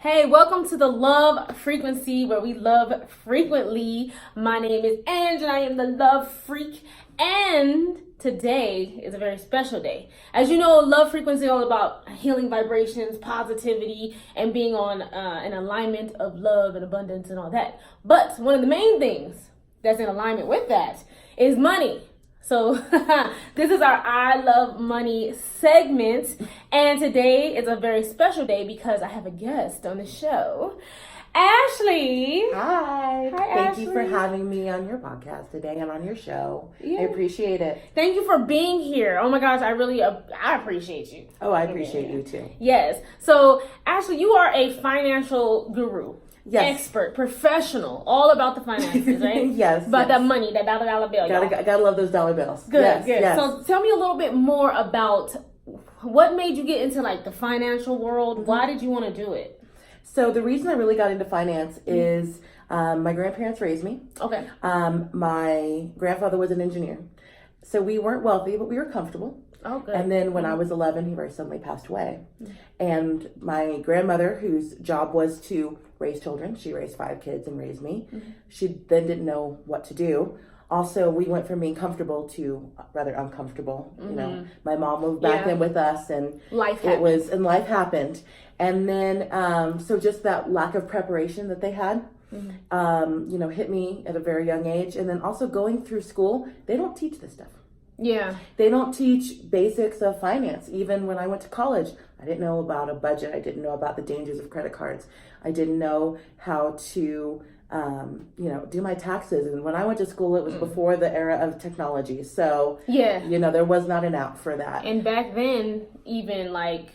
Hey, welcome to the Love Frequency, where we love frequently. My name is Ange, and I am the Love Freak. And today is a very special day. As you know, Love Frequency is all about healing vibrations, positivity, and being on an alignment of love and abundance and all that. But one of the main things that's in alignment with that is money. So this is our I Love Money segment, and today is a very special day because I have a guest on the show, Ashley. Hi. Thank Ashley. You for having me on your podcast today and on your show. Yeah. I appreciate it. Thank you for being here. Oh my gosh, I appreciate you. Oh, I appreciate you too. Yes. So Ashley, you are a financial guru. Yes. Expert, professional, all about the finances, right? Yes. About that money, that dollar bill. Gotta love those dollar bills. Good, yes, good. Yes. So tell me a little bit more about what made you get into like the financial world. Mm-hmm. Why did you want to do it? So the reason I really got into finance is my grandparents raised me. Okay. My grandfather was an engineer. So we weren't wealthy, but we were comfortable. Oh, good. And then when I was 11, he very suddenly passed away. Mm-hmm. And my grandmother, whose job was to raise children, she raised 5 kids and raised me. Mm-hmm. She then didn't know what to do. Also, we went from being comfortable to rather uncomfortable. Mm-hmm. You know, my mom moved back in with us, and life happened. And then, so just that lack of preparation that they had, mm-hmm. Hit me at a very young age. And then also going through school, they don't teach this stuff. Yeah. They don't teach basics of finance. Even when I went to college, I didn't know about a budget. I didn't know about the dangers of credit cards. I didn't know how to, do my taxes. And when I went to school, it was before the era of technology. So, there was not an app for that. And back then, even like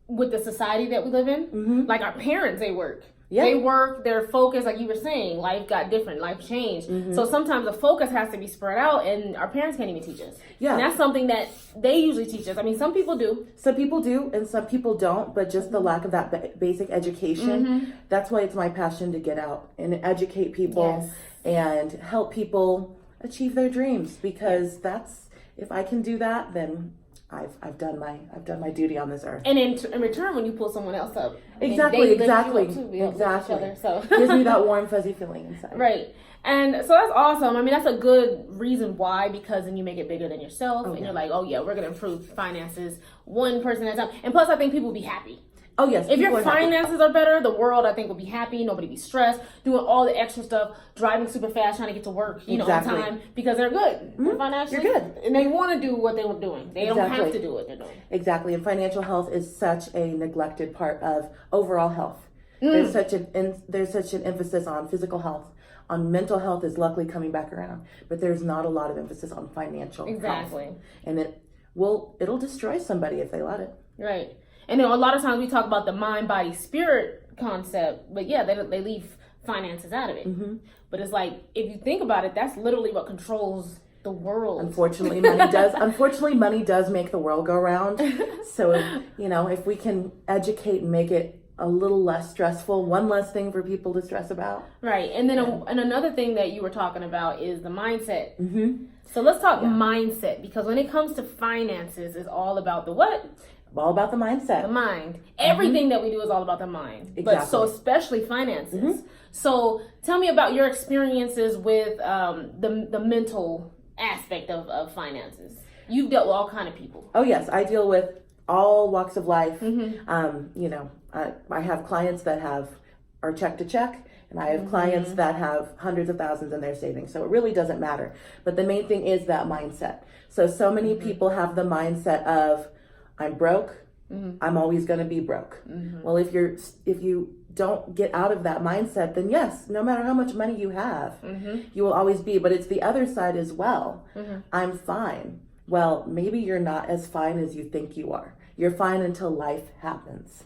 with the society that we live in, mm-hmm. like our parents, they work. Yeah. They work, they're focused, like you were saying, life got different, life changed. Mm-hmm. So sometimes the focus has to be spread out, and our parents can't even teach us. Yeah. And that's something that they usually teach us. I mean, some people do. Some people do, and some people don't, but just the lack of that basic education, mm-hmm. that's why it's my passion to get out and educate people and help people achieve their dreams, because if I can do that, then I've done my duty on this earth. And in return, when you pull someone else up, exactly, too, so gives me that warm fuzzy feeling inside. Right, and so that's awesome. I mean, that's a good reason why, because then you make it bigger than yourself, and you're like, oh yeah, we're gonna improve finances one person at a time. And plus, I think people will be happy. Oh yes. If your finances are better, the world, I think, will be happy. Nobody be stressed, doing all the extra stuff, driving super fast, trying to get to work, on time, because they're good. Mm-hmm. Financially, you're good, and they want to do what they were doing. They don't have to do what they're doing. Exactly, and financial health is such a neglected part of overall health. There's such an emphasis on physical health. On mental health is luckily coming back around, but there's not a lot of emphasis on financial health. And it'll destroy somebody if they let it. Right. And then a lot of times we talk about the MindBodySpirit concept, but they leave finances out of it. Mm-hmm. But it's like, if you think about it, that's literally what controls the world. Unfortunately, money does make the world go round. So, if we can educate and make it a little less stressful, one less thing for people to stress about. Right. And then and another thing that you were talking about is the mindset. Mm-hmm. So let's talk mindset, because when it comes to finances, it's all about the what? All about the mindset. The mind. Everything that we do is all about the mind. Exactly. But so especially finances. Mm-hmm. So tell me about your experiences with the mental aspect of finances. You've dealt with all kind of people. Oh yes, I deal with all walks of life. Mm-hmm. I have clients that are check to check, and I have mm-hmm. clients that have hundreds of thousands in their savings. So it really doesn't matter. But the main thing is that mindset. So many mm-hmm. people have the mindset of, I'm broke, mm-hmm. I'm always going to be broke. Mm-hmm. Well, if you don't get out of that mindset, then yes, no matter how much money you have, mm-hmm. you will always be. But it's the other side as well. Mm-hmm. I'm fine. Well, maybe you're not as fine as you think you are. You're fine until life happens.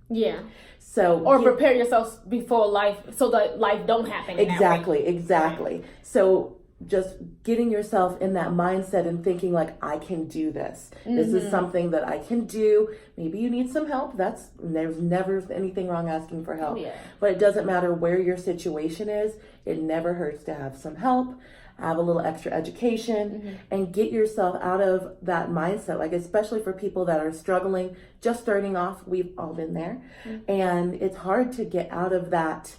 Yeah. So prepare yourself before life, so that life don't happen. Exactly. So just getting yourself in that mindset and thinking like, I can do this. This is something that I can do. Maybe you need some help. There's never anything wrong asking for help. Yeah. But it doesn't matter where your situation is. It never hurts to have some help, have a little extra education, and get yourself out of that mindset. Like, especially for people that are struggling, just starting off, we've all been there. And it's hard to get out of that,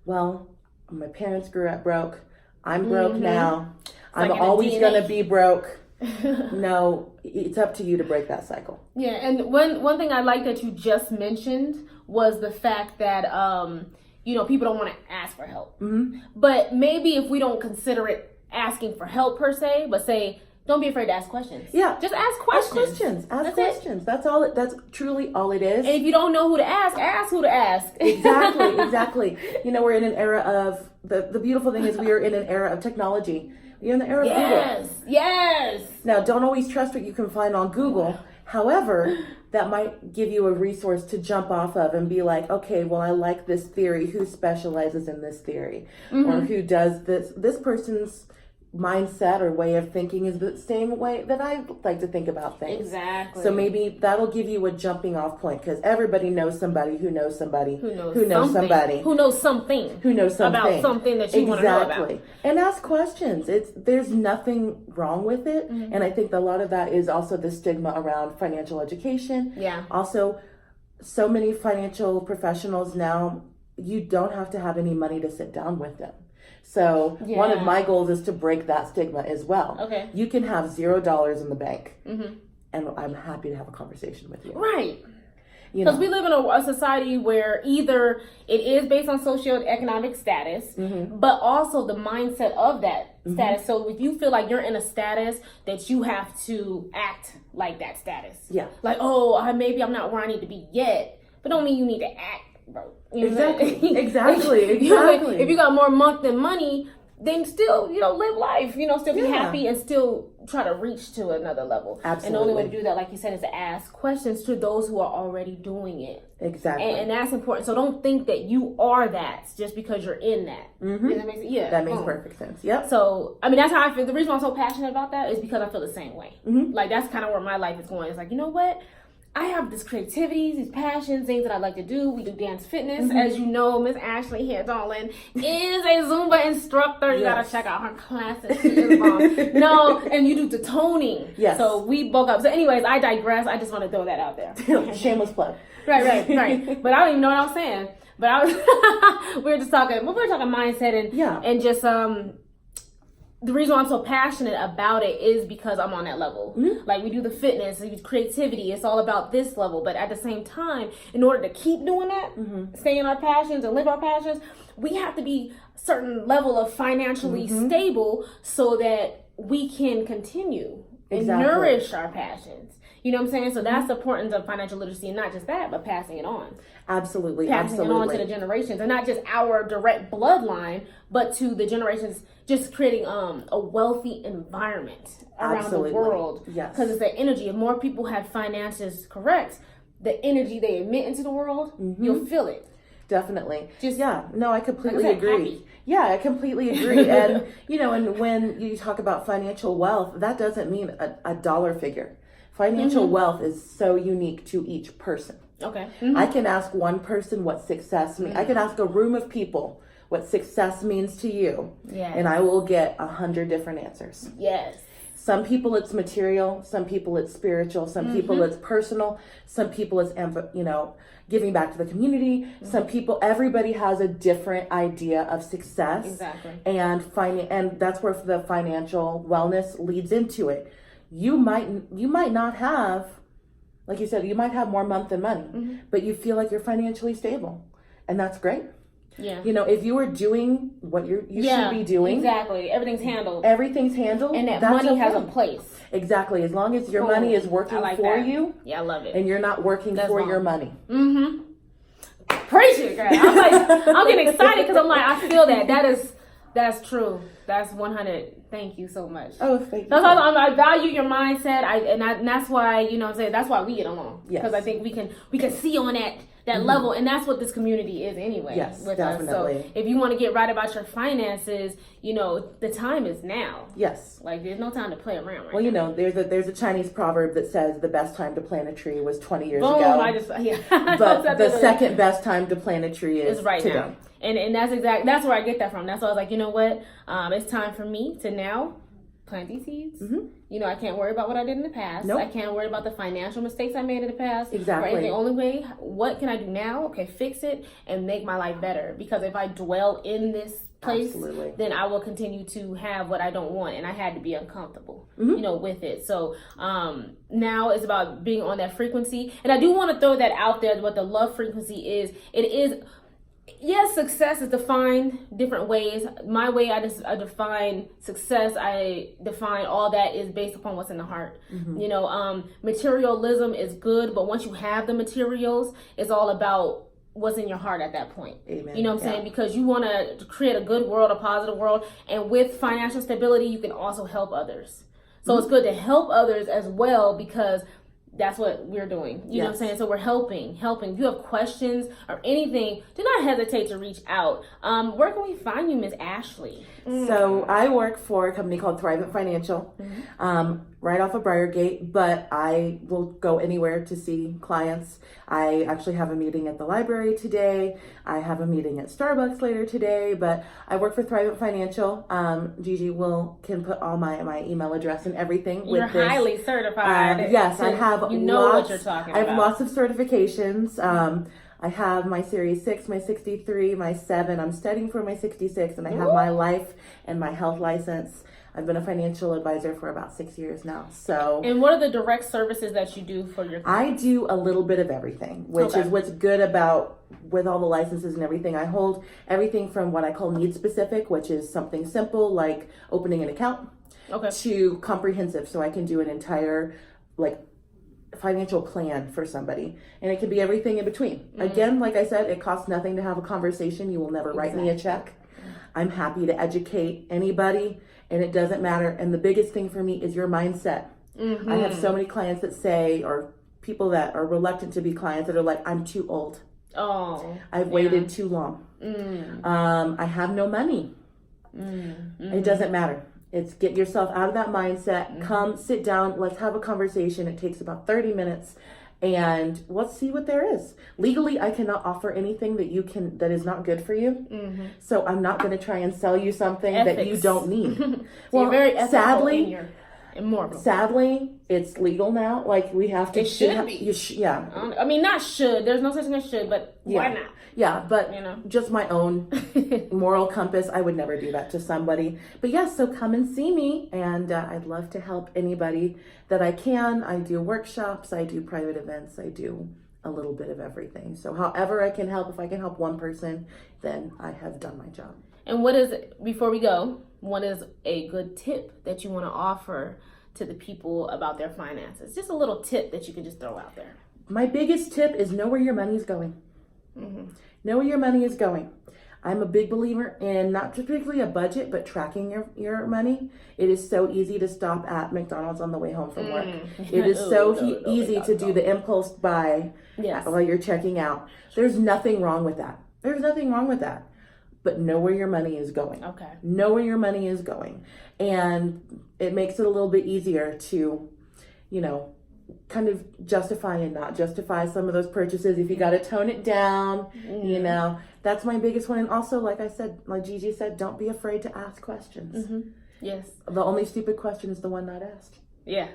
well, my parents grew up broke. I'm broke now. I'm like always going to be broke. No, it's up to you to break that cycle. Yeah, and one thing I like that you just mentioned was the fact that, people don't want to ask for help. But maybe if we don't consider it asking for help per se, but say, don't be afraid to ask questions. Yeah. Just ask questions. Ask questions. That's all. That's truly all it is. And if you don't know who to ask who to ask. Exactly. We're in an era of, the beautiful thing is we are in an era of technology. You're in the era of Google. Yes. Now, don't always trust what you can find on Google. However, that might give you a resource to jump off of and be like, okay, well, I like this theory. Who specializes in this theory? Or who does this? This person's mindset or way of thinking is the same way that I like to think about things. Exactly. So maybe that'll give you a jumping off point, because everybody knows somebody who knows somebody who knows somebody who knows something about something that you want to know about. And ask questions. There's nothing wrong with it. And I think a lot of that is also the stigma around financial education. Yeah. Also, so many financial professionals now, you don't have to have any money to sit down with them. So one of my goals is to break that stigma as well. Okay. You can have $0 in the bank, and I'm happy to have a conversation with you. Right. Because we live in a society where either it is based on socioeconomic status, but also the mindset of that status. So if you feel like you're in a status that you have to act like that status. Yeah. Like, maybe I'm not where I need to be yet, but don't mean you need to act, bro. Exactly. If you got more month than money, then still, live life, still be happy and still try to reach to another level. Absolutely. And the only way to do that, like you said, is to ask questions to those who are already doing it. Exactly. And that's important. So don't think that you are that just because you're in that. Does that make sense? Yeah. That makes perfect sense. Yep. So, that's how I feel. The reason I'm so passionate about that is because I feel the same way. Like, that's kind of where my life is going. It's like, you know what? I have this creativity, these passions, things that I like to do. We do dance fitness. As you know, Miss Ashley here, darling, is a Zumba instructor. You gotta check out her classes. She is bomb. No, and you do the toning. Yes. So we bulk up. So anyways, I digress. I just want to throw that out there. Shameless plug. Right. But I don't even know what I was saying. But I was, we were talking mindset and just, the reason why I'm so passionate about it is because I'm on that level. Like, we do the fitness, we do creativity. It's all about this level. But at the same time, in order to keep doing that, stay in our passions and live our passions, we have to be a certain level of financially stable so that we can continue and nourish our passions. You know what I'm saying? So that's the importance of financial literacy, and not just that, but passing it on. Absolutely. Passing it on to the generations, and not just our direct bloodline, but to the generations, just creating a wealthy environment around the world. Yes. Because it's the energy. If more people have finances correct, the energy they emit into the world, you'll feel it. Definitely. I completely like agree. Happy. Yeah, I completely agree. And, and when you talk about financial wealth, that doesn't mean a dollar figure. Financial wealth is so unique to each person. Okay. I can ask one person what success means. I can ask a room of people what success means to you. Yes. And I will get 100 different answers. Yes. Some people it's material, some people it's spiritual, some people it's personal, some people it's, giving back to the community. Some people, everybody has a different idea of success. Exactly. And that's where the financial wellness leads into it. You might not have, like you said, you might have more month than money, but you feel like you're financially stable, and that's great. Yeah. If you are doing what you should be doing. Exactly. Everything's handled. And that money has a place. Exactly. As long as your money is working for you. Yeah, I love it. And you're not working for your money. Preach it, girl. I'm getting excited because I'm like, I feel that. That's true. That's 100. Thank you so much. Oh, thank you. I value your mindset. And that's why, that's why we get along. Because I think we can see on that level. And that's what this community is anyway. Yes, with definitely. Us. So if you want to get right about your finances, you know, the time is now. Yes. Like there's no time to play around right Well, you now. know, there's a Chinese proverb that says the best time to plant a tree was 20 years Boom, ago. But the second best time to plant a tree is right today. now. And that's where I get that from. That's why I was like, you know what? It's time for me to now plant these seeds. You know, I can't worry about what I did in the past. Nope. I can't worry about the financial mistakes I made in the past. Exactly. Right? The only way, what can I do now? Okay, fix it and make my life better. Because if I dwell in this place, Absolutely. then I will continue to have what I don't want, and I had to be uncomfortable, you know, with it. So now it's about being on that frequency, and I do want to throw that out there. What the love frequency is, it is. Yes, success is defined different ways. My way, I define success. I define all that is based upon what's in the heart. You know, materialism is good, but once you have the materials, it's all about what's in your heart at that point. Amen. You know what I'm saying? Because you want to create a good world, a positive world, and with financial stability, you can also help others. So it's good to help others as well, because that's what we're doing. You know what I'm saying? So we're helping. If you have questions or anything, do not hesitate to reach out. Where can we find you, Miss Ashley? So I work for a company called Thrive Financial, right off of Briargate, but I will go anywhere to see clients. I actually have a meeting at the library today. I have a meeting at Starbucks later today, but I work for Thrive Financial. Gigi can put all my email address and everything. You're highly certified. Yes, I have you know what you're talking about. I have lots of certifications. I have my Series 6, my 63, my 7. I'm studying for my 66, and I have my life and my health license. I've been a financial advisor for about 6 years now. So, and what are the direct services that you do for your clients? I do a little bit of everything, which is what's good about with all the licenses and everything. I hold everything from what I call need specific, which is something simple like opening an account, to comprehensive. So I can do an entire financial plan for somebody, and it can be everything in between. Again, like I said, it costs nothing to have a conversation. You will never write me a check. I'm happy to educate anybody, and it doesn't matter. And the biggest thing for me is your mindset. I have so many clients that say, or people that are reluctant to be clients, that are like, I'm too old. I've waited too long. I have no money. It doesn't matter. It's get yourself out of that mindset. Come sit down. Let's have a conversation. It takes about 30 minutes, and let's see what there is. Legally, I cannot offer anything that is not good for you. So I'm not going to try and sell you something that you don't need. So well, you're very sadly, immoral. Sadly, it's legal now. Like we have to. It should be. I mean, not should. There's no such thing as should, but why not? Yeah, but just my own moral compass, I would never do that to somebody. But yes, so come and see me, and I'd love to help anybody that I can. I do workshops, I do private events, I do a little bit of everything. So however I can help, if I can help one person, then I have done my job. And before we go, what is a good tip that you want to offer to the people about their finances? Just a little tip that you can just throw out there. My biggest tip is know where your money is going. Know where your money is going. I'm a big believer in not particularly a budget, but tracking your money. It is so easy to stop at McDonald's on the way home from work. It is easy to do the impulse buy while you're checking out. There's nothing wrong with that. But know where your money is going. Know where your money is going. And it makes it a little bit easier to, kind of justify and not justify some of those purchases. If you got to tone it down, that's my biggest one. And also, like I said, like Gigi said, don't be afraid to ask questions. Yes. The only stupid question is the one not asked. Yeah.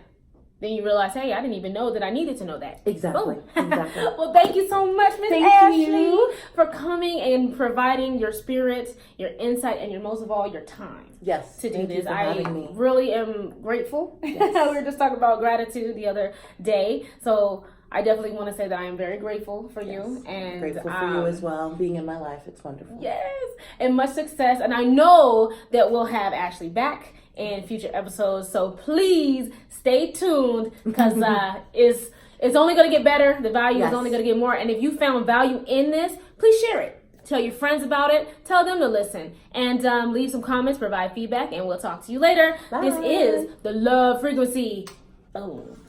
Then you realize, hey, I didn't even know that I needed to know that. Exactly. Well, thank you so much, Miss Ashley, for coming and providing your spirit, your insight, and most of all, your time. Yes. To do thank this. You for having me. Really am grateful. Yes. We were just talking about gratitude the other day. So I definitely want to say that I am very grateful for you. And grateful for you as well. Being in my life, it's wonderful. Yes. And much success. And I know that we'll have Ashley back in future episodes, so please stay tuned, because it's only going to get better. The value is only going to get more. And if you found value in this, please share it. Tell your friends about it. Tell them to listen, and leave some comments, provide feedback, and we'll talk to you later. Bye. This is the Love Frequency. Boom.